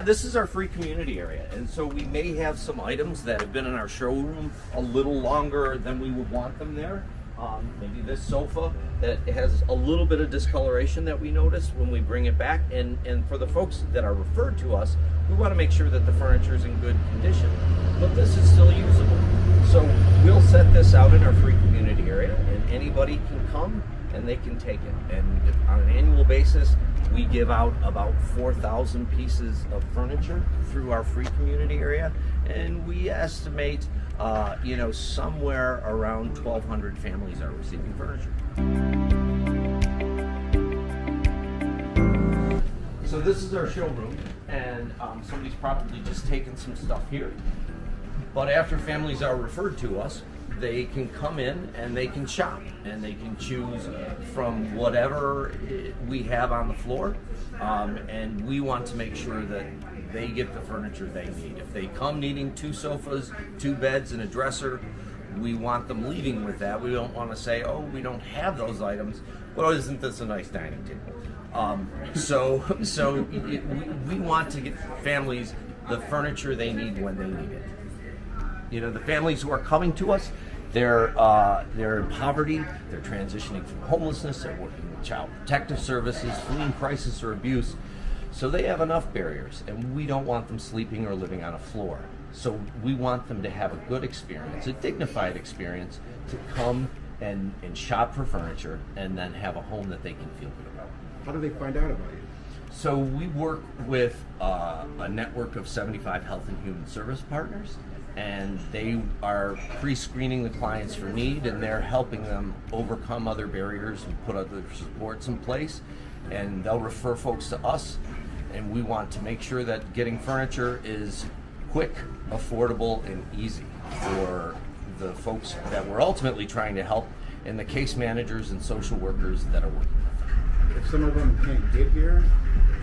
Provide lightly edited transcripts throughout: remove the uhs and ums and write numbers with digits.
this is our free community area, and so we may have some items that have been in our showroom a little longer than we would want them there. Maybe this sofa that has a little bit of discoloration that we noticed when we bring it back, and for the folks that are referred to us, we want to make sure that the furniture is in good condition, but this is still usable. So we'll set this out in our free community area, and anybody can come and they can take it. And on an annual basis, we give out about 4,000 pieces of furniture through our free community area, and we estimate somewhere around 1,200 families are receiving furniture. So this is our showroom, and somebody's probably just taken some stuff here. But after families are referred to us, they can come in and they can shop, and they can choose from whatever we have on the floor, and we want to make sure that they get the furniture they need. If they come needing 2 sofas, 2 beds, and a dresser, we want them leaving with that. We don't want to say, oh, we don't have those items. Well, isn't this a nice dining table? We want to get families the furniture they need when they need it. You know, the families who are coming to us, they're in poverty, they're transitioning from homelessness, they're working with child protective services, fleeing crisis or abuse. So they have enough barriers, and we don't want them sleeping or living on a floor. So we want them to have a good experience, a dignified experience, to come and shop for furniture and then have a home that they can feel good about. How do they find out about you? So we work with a network of 75 health and human service partners, and they are pre-screening the clients for need, and they're helping them overcome other barriers and put other supports in place, and they'll refer folks to us, and we want to make sure that getting furniture is quick, affordable, and easy for the folks that we're ultimately trying to help, and the case managers and social workers that are working with them. If some of them can't get here,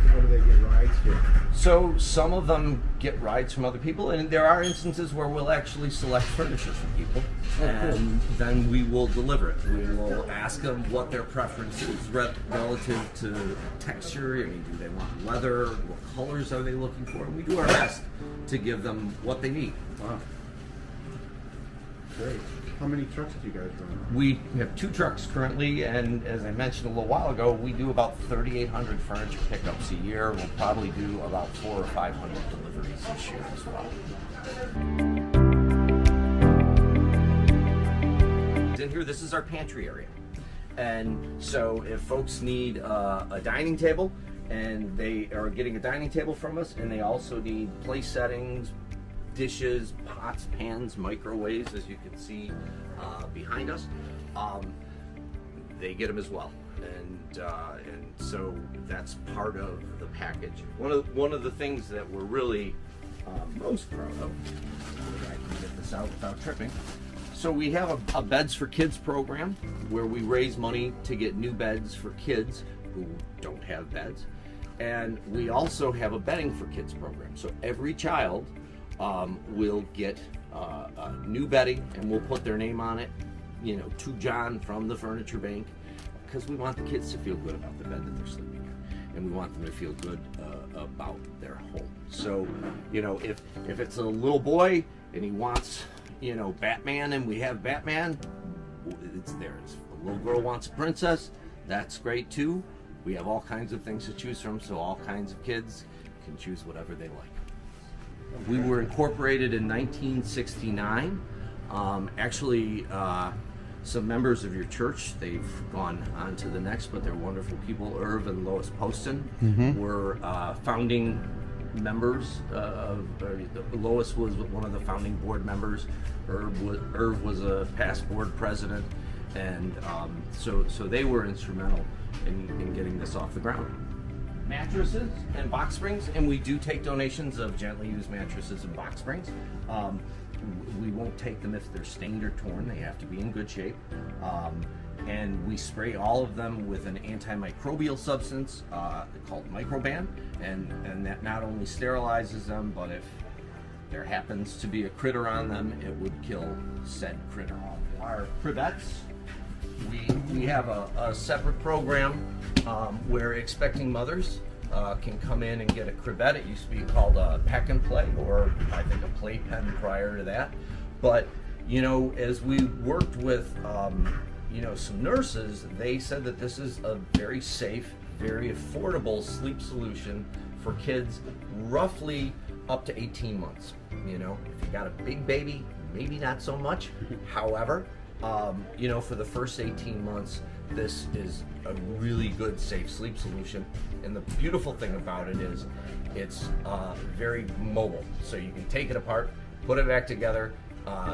how do they get rides here? So some of them get rides from other people, and there are instances where we'll actually select furniture from people, and then we will deliver it. We will ask them what their preference is relative to texture. I mean, do they want leather? What colors are they looking for? And we do our best to give them what they need. Wow. Great. How many trucks do you guys run? We have 2 trucks currently, and as I mentioned a little while ago, we do about 3,800 furniture pickups a year. We'll probably do about 400 or 500 deliveries this year as well. In here, this is our pantry area. And so if folks need a dining table, and they are getting a dining table from us, and they also need place settings, dishes, pots, pans, microwaves, as you can see behind us, they get them as well, and so that's part of the package. One of the things that we're really most proud of, if I can get this out without tripping. So we have a Beds for Kids program where we raise money to get new beds for kids who don't have beds, and we also have a Bedding for Kids program. So every child will get new bedding, and we'll put their name on it, to John from the Furniture Bank, because we want the kids to feel good about the bed that they're sleeping in, and we want them to feel good about their home. So, if it's a little boy and he wants, Batman, and we have Batman, it's theirs. If a little girl wants a princess, that's great too. We have all kinds of things to choose from, so all kinds of kids can choose whatever they like. We were incorporated in 1969. Some members of your church, they've gone on to the next, but they're wonderful people. Irv and Lois Poston were founding members. Lois was one of the founding board members. Irv was a past board president, and so they were instrumental in getting this off the ground. Mattresses and box springs, and we do take donations of gently used mattresses and box springs. We won't take them if they're stained or torn. They have to be in good shape. And we spray all of them with an antimicrobial substance called Microban, and that not only sterilizes them, but if there happens to be a critter on them, it would kill said critter. Our crevettes, we have a separate program where expecting mothers can come in and get a cribette. It used to be called a Pack and Play, or I think a playpen prior to that. But as we worked with some nurses, they said that this is a very safe, very affordable sleep solution for kids roughly up to 18 months. If you got a big baby, maybe not so much. However, for the first 18 months, this is a really good, safe sleep solution. And the beautiful thing about it is it's very mobile. So you can take it apart, put it back together.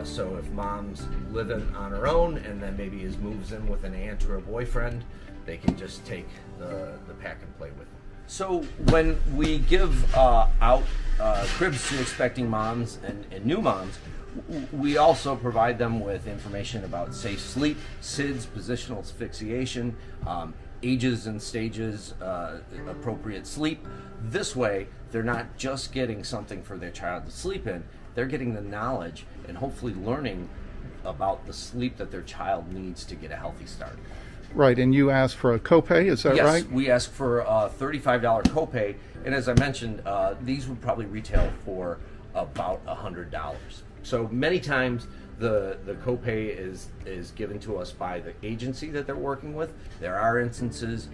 So if mom's living on her own and then maybe moves in with an aunt or a boyfriend, they can just take the Pack and Play with them. So when we give out cribs to expecting moms and new moms, we also provide them with information about safe sleep, SIDS, positional asphyxiation, ages and stages, appropriate sleep. This way, they're not just getting something for their child to sleep in, they're getting the knowledge and hopefully learning about the sleep that their child needs to get a healthy start. Right, and you asked for a copay, is that right? Yes, we ask for a $35 copay, and as I mentioned, these would probably retail for about $100. So many times the copay is given to us by the agency that they're working with. There are instances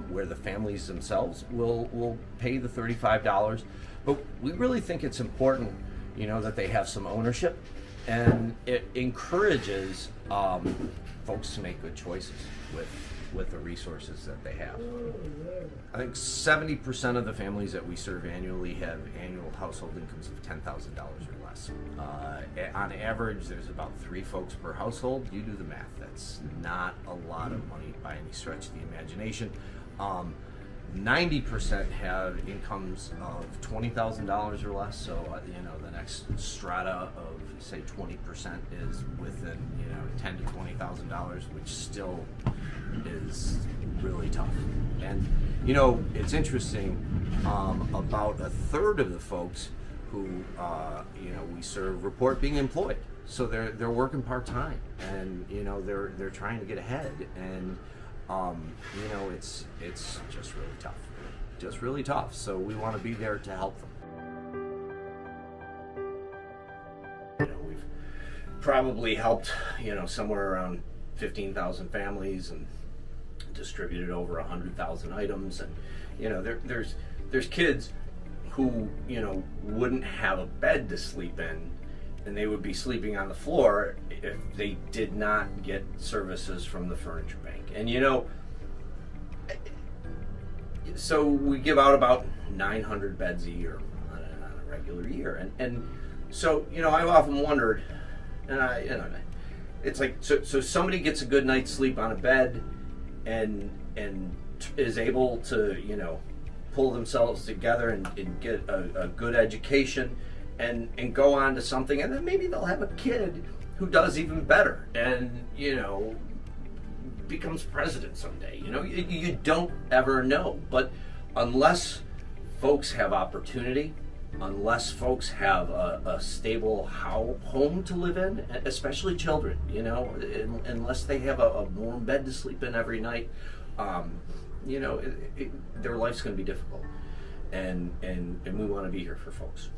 where the families themselves will pay the $35, but we really think it's important, that they have some ownership, and it encourages folks to make good choices with the resources that they have. I think 70% of the families that we serve annually have annual household incomes of $10,000 or less. On average, there's about 3 folks per household. You do the math. That's not a lot of money by any stretch of the imagination. 90% have incomes of $20,000 or less. So the next strata of say 20% is within $10,000 to $20,000, which still is really tough. And it's interesting. About a third of the folks who we serve report being employed, so they're working part time, and they're trying to get ahead, and it's just really tough. So we want to be there to help them. We've probably helped somewhere around 15,000 families and distributed over 100,000 items, and there's kids who wouldn't have a bed to sleep in, and they would be sleeping on the floor if they did not get services from the furniture bank. And so we give out about 900 beds a year on a regular year, and so I've often wondered, and it's like, so somebody gets a good night's sleep on a bed and is able to pull themselves together and get a good education and go on to something, and then maybe they'll have a kid who does even better and becomes president someday. You don't ever know. But unless folks have opportunity, unless folks have a stable home to live in, especially children, unless they have a warm bed to sleep in every night, their life's going to be difficult, and we want to be here for folks.